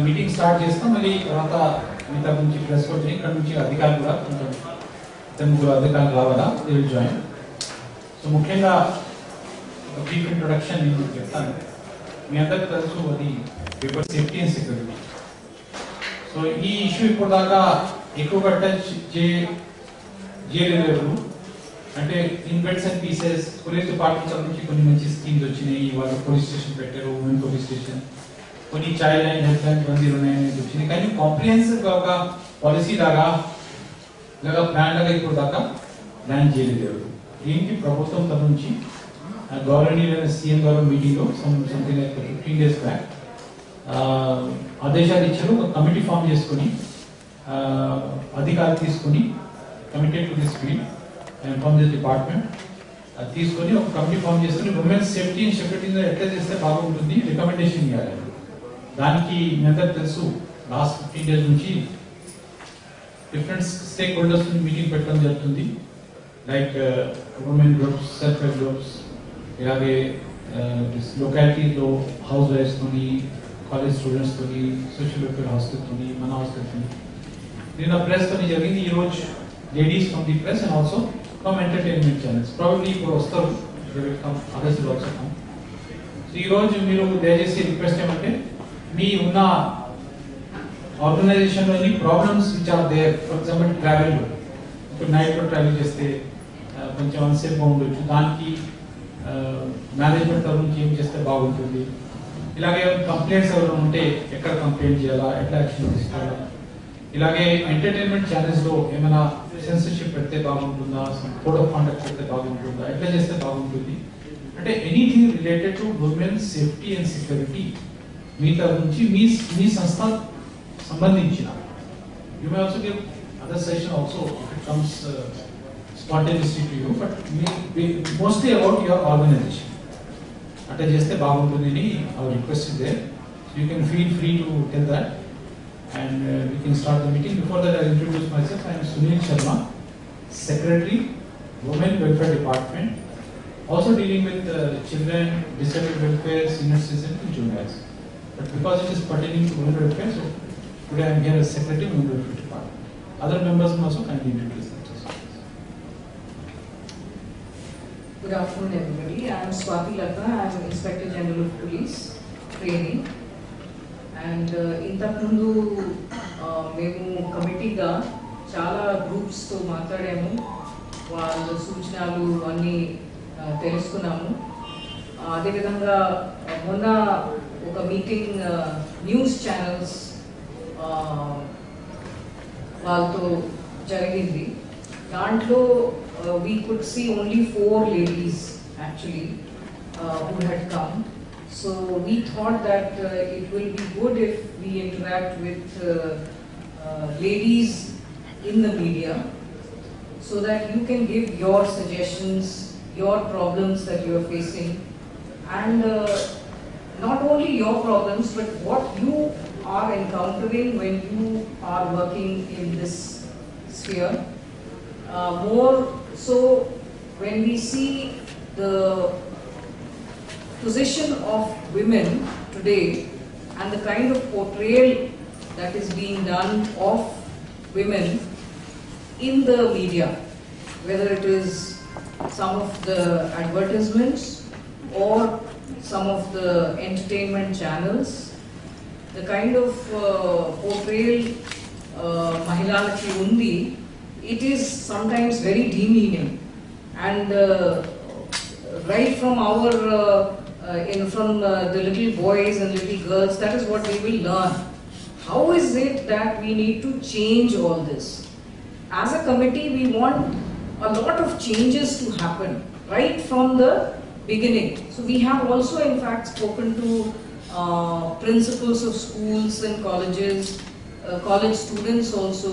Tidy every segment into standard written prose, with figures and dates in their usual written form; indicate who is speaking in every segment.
Speaker 1: Meeting start చేస్తాం. మళ్ళీ తర్వాత మిగతా నుంచి ప్రెస్ కొట్టి ఇక్కడ నుంచి అధికారులు కూడా కొంచెం ముగ్గురు అధికారులు రావాలా, దే విల్ జాయిన్. సో ముఖ్యంగా ఒక బ్రీఫ్ ఇంట్రొడక్షన్ నేను చెప్తాను. మీ అందరికీ తెలుసు అది paper safety and security. So ఈ ఇష్యూ ఇప్పుడు దాకా ఎక్కువగా టచ్ చేయలేదు. అంటే in bits and pieces police department నుంచి కొన్ని మంచి స్కీమ్స్ వచ్చినాయి. వాళ్ళు పోలీస్ స్టేషన్ పెట్టారు, ఉమెన్ పోలీస్ స్టేషన్, కొన్ని చైల్డ్ లైన్ హెల్ప్ లైన్ 109 వచ్చినాయి. కానీ కాంప్రిహెన్సివ్ గా ఒక పాలసీ లాగా ప్లాన్ లాగా ఇప్పుడు దాకా ప్లాన్ చేయలేదు. దీనికి ప్రభుత్వం తరఫు నుంచి గవర్నర్ సీఎం గారు మీటింగ్ లో సంథింగ్ లైక్ 15 days బ్యాక్ ఆదేశాలు ఇచ్చారు. ఒక కమిటీ ఫామ్ చేసుకుని అధికారులు తీసుకుని committed to this field from this department తీసుకొని ఒక కమిటీ ఫామ్ చేసుకుని ఉమెన్స్ సేఫ్టీ అండ్ సెక్యూరిటీ ఎట్లా చేస్తే బాగుంటుంది రికమెండేషన్ ఇవ్వాలి. దానికి మీ అందరికి తెలుసు లాస్ట్ 15 days నుంచి డిఫరెంట్ స్టేక్ హోల్డర్స్ మీటింగ్ పెట్టడం జరుగుతుంది. Like women groups, self help groups, ఇలాగే లొకాలిటీలో హౌస్ వైఫ్స్ తోని, కాలేజ్ స్టూడెంట్స్ తోని, సోషల్ వెల్ఫేర్ హాస్టల్ తోని, మన హాస్టల్ తోని, నిన్న ప్రెస్ తోని జరిగింది. ఈ రోజు ladies from the press and also from entertainment channels probably ఇప్పుడు వస్తారు, others will also come. So ఈ రోజు మీరు దయచేసి రిక్వెస్ట్ ఏమంటే మీ ఉన్న ఆర్గనైజేషన్ లోని problems which are there, for example travel, ఇప్పుడు నైట్ లో ట్రావెల్ చేస్తే కొంచెం అన్సేఫ్గా ఉండొచ్చు, దానికి మేనేజ్మెంట్ తరఫు నుంచి ఏం చేస్తే బాగుంటుంది, ఇలాగే కంప్లైంట్స్ ఎవరైనా ఉంటే ఎక్కడ కంప్లైంట్ చేయాలా, ఎట్లా యాక్షన్ తీసుకోవాలా, ఇలాగే ఎంటర్టైన్మెంట్ ఛానల్స్ లో ఏమైనా సెన్సర్షిప్ పెడితే బాగుంటుందా, కోడ్ ఆఫ్ కాండక్ట్ పెడితే బాగుంటుందా, ఎట్లా చేస్తే బాగుంటుంది అంటే anything related to women safety and security మీ తరఫు నుంచి మీ సంస్థ సంబంధించిన you may also give other suggestion also if it comes spontaneously to you, but mostly about your organization. Atta cheste baaguntundi, our request is there. So you can feel free to tell that, and we can start the meeting. Before that, I'll introduce myself. I am Sunil Sharma, Secretary, Women Welfare Department, also dealing with children, disabled welfare, senior citizens, and juniors. But because it is pertaining to women welfare, so today I am here as Secretary, Women Welfare Department. Other members will also kindly introduce themselves.
Speaker 2: Good afternoon, everybody. I am Swati Latha. I am Inspector General of Police Training. And ఇంతకుముందు మేము కమిటీగా చాలా గ్రూప్స్తో మాట్లాడాము, వాళ్ళ సూచనలు అన్నీ తెలుసుకున్నాము. అదేవిధంగా మొన్న ఒక మీటింగ్ న్యూస్ ఛానల్స్ వాళ్ళతో జరిగింది. దాంట్లో we could see only 4 ladies actually who had come. So we thought that it will be good if we interact with ladies in the media so that you can give your suggestions, your problems that you are facing, and not only your problems but what you are encountering when you are working in this sphere. More so when we see the position of women today and the kind of portrayal that is being done of women in the media, whether it is some of the advertisements or some of the entertainment channels, the kind of portrayal Mahilalaki undi, it is sometimes very demeaning, and right from our from the little boys and little girls, that is what we will learn. How is it that we need to change all this? As a committee, we want a lot of changes to happen right from the beginning. So we have also in fact spoken to principals of schools and colleges, college students also,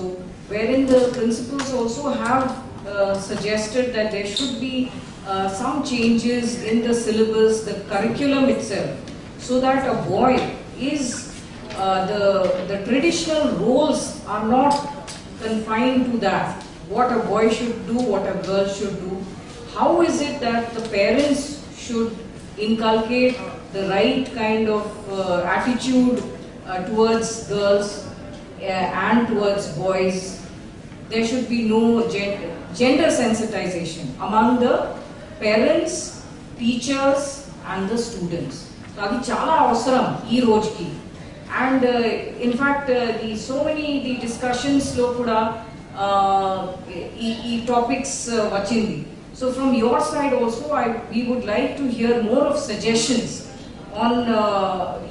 Speaker 2: wherein the principals also have suggested that there should be some changes in the syllabus, the curriculum itself, so that a boy is the traditional roles are not confined to that. What a boy should do, what a girl should do. How is it that the parents should inculcate the right kind of attitude towards girls and towards boys. There should be no gender sensitization among the parents, teachers and the students. So adi chala avasaram ee rojki. And in fact so many discussions lo kuda ee topics vachindi. So from your side also we would like to hear more of suggestions on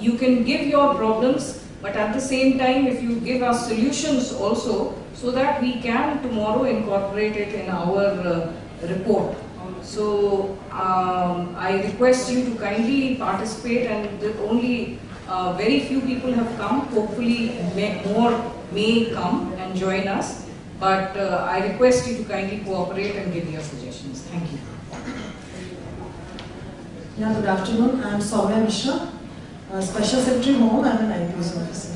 Speaker 2: you can give your problems, but at the same time if you give us solutions also, so that we can tomorrow incorporate it in our report. So I request you to kindly participate, and only very few people have come. Hopefully more may come and join us, but I request you to kindly cooperate and give your suggestions. Thank you.
Speaker 3: Yeah, good afternoon. I am Soumya Mishra, Special Secretary Home. I am an IPS officer.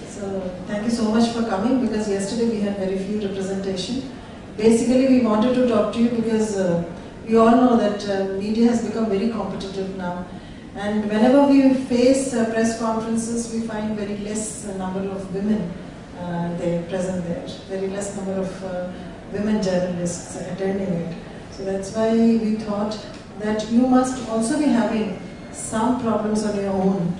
Speaker 3: So thank you so much for coming, because yesterday we had very few representation. Basically we wanted to talk to you because we all know that media has become very competitive now, and whenever we face press conferences we find very less number of women they present there, very less number of women journalists attending it. So that's why we thought that you must also be having some problems on your own.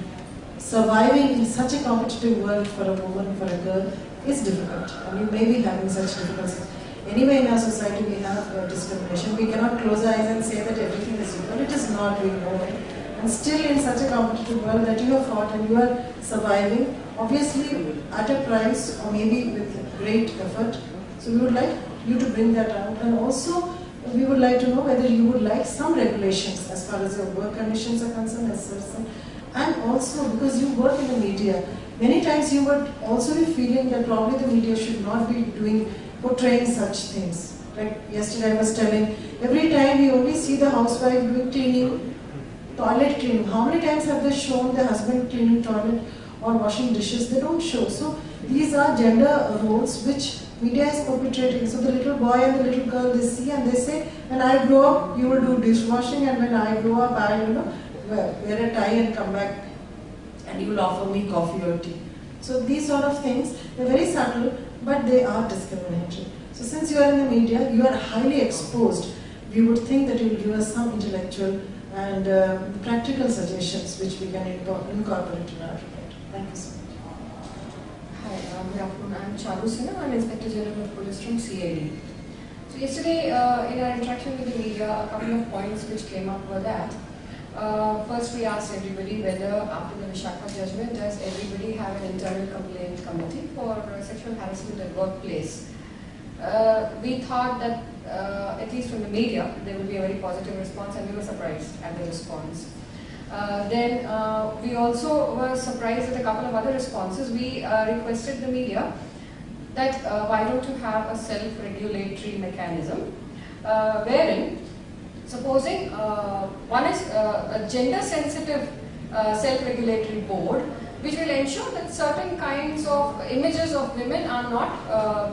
Speaker 3: Surviving in such a competitive world for a woman, for a girl, is difficult, and you may be having such difficulties. Anyway, in our society we have discrimination. We cannot close our eyes and say that everything is equal. It is not, we know it. And still in such a competitive world that you have fought and you are surviving, obviously at a price or maybe with great effort. So we would like you to bring that out, and also we would like to know whether you would like some regulations as far as your work conditions are concerned, as citizen. And also because you work in the media, many times you would also be feeling that probably the media should not be portraying such things. Like yesterday I was telling, every time we only see the housewife doing cleaning, toilet cleaning. How many times have they shown the husband cleaning toilet or washing dishes? They don't show. So these are gender roles which media is perpetrating. So the little boy and the little girl, they see and they say, when I grow up you will do dishwashing, and when I grow up I wear a tie and come back and you will offer me coffee or tea. So these sort of things, they're very subtle, but they are discriminatory. So since you are in the media, you are highly exposed. We would think that you will give us some intellectual and practical suggestions which we can incorporate in our report. Thank you so much.
Speaker 4: Hi, good afternoon. I'm Charu Sinha. I'm Inspector General of Police from CID. So yesterday, in our interaction with the media, a couple of points which came up were that first we asked everybody whether after the Vishakha judgment, does everybody have an internal complaint committee for sexual harassment at workplace. We thought that at least from the media there would be a very positive response, and we were surprised at the response. Then we also were surprised at a couple of other responses. We requested the media that why don't you have a self-regulatory mechanism wherein, supposing one is a gender-sensitive self-regulatory board, which will ensure that certain kinds of images of women are not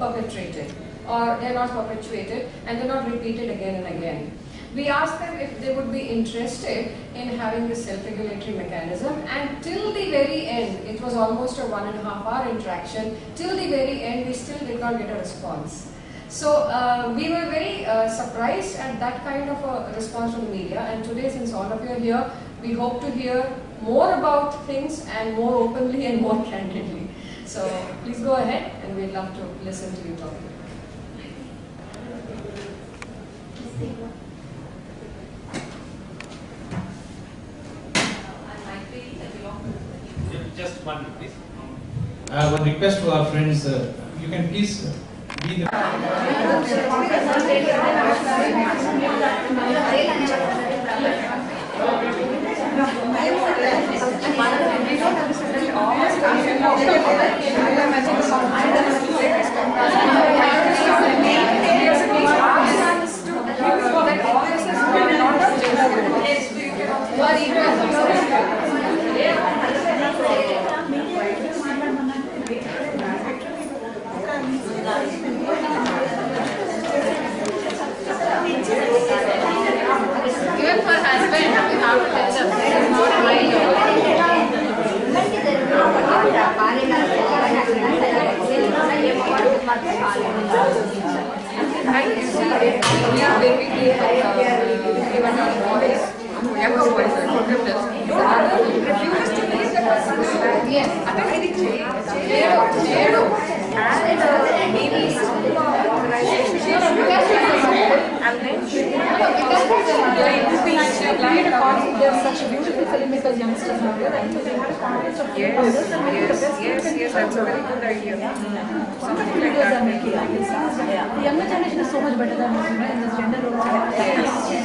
Speaker 4: perpetrated, or they are not perpetuated, and they are not repeated again and again. We asked them if they would be interested in having this self-regulatory mechanism, and till the very end, it was almost a 1.5 hour interaction, till the very end we still did not get a response. So we were very surprised at that kind of a response from the media, and today, since all of you are here, we hope to hear more about things and more openly and more candidly. So please go ahead, and we'd love to listen to you talk.
Speaker 1: Just one please. One request to our friends, you can please be the
Speaker 5: Thank you. Create a concept. There are such beautiful filmmakers, youngsters out there. I think they had a conference of others and make the best
Speaker 2: Yes, that's a very good idea.
Speaker 5: Something videos are making. I can see this. The younger generation is so much better than us, in this gender role.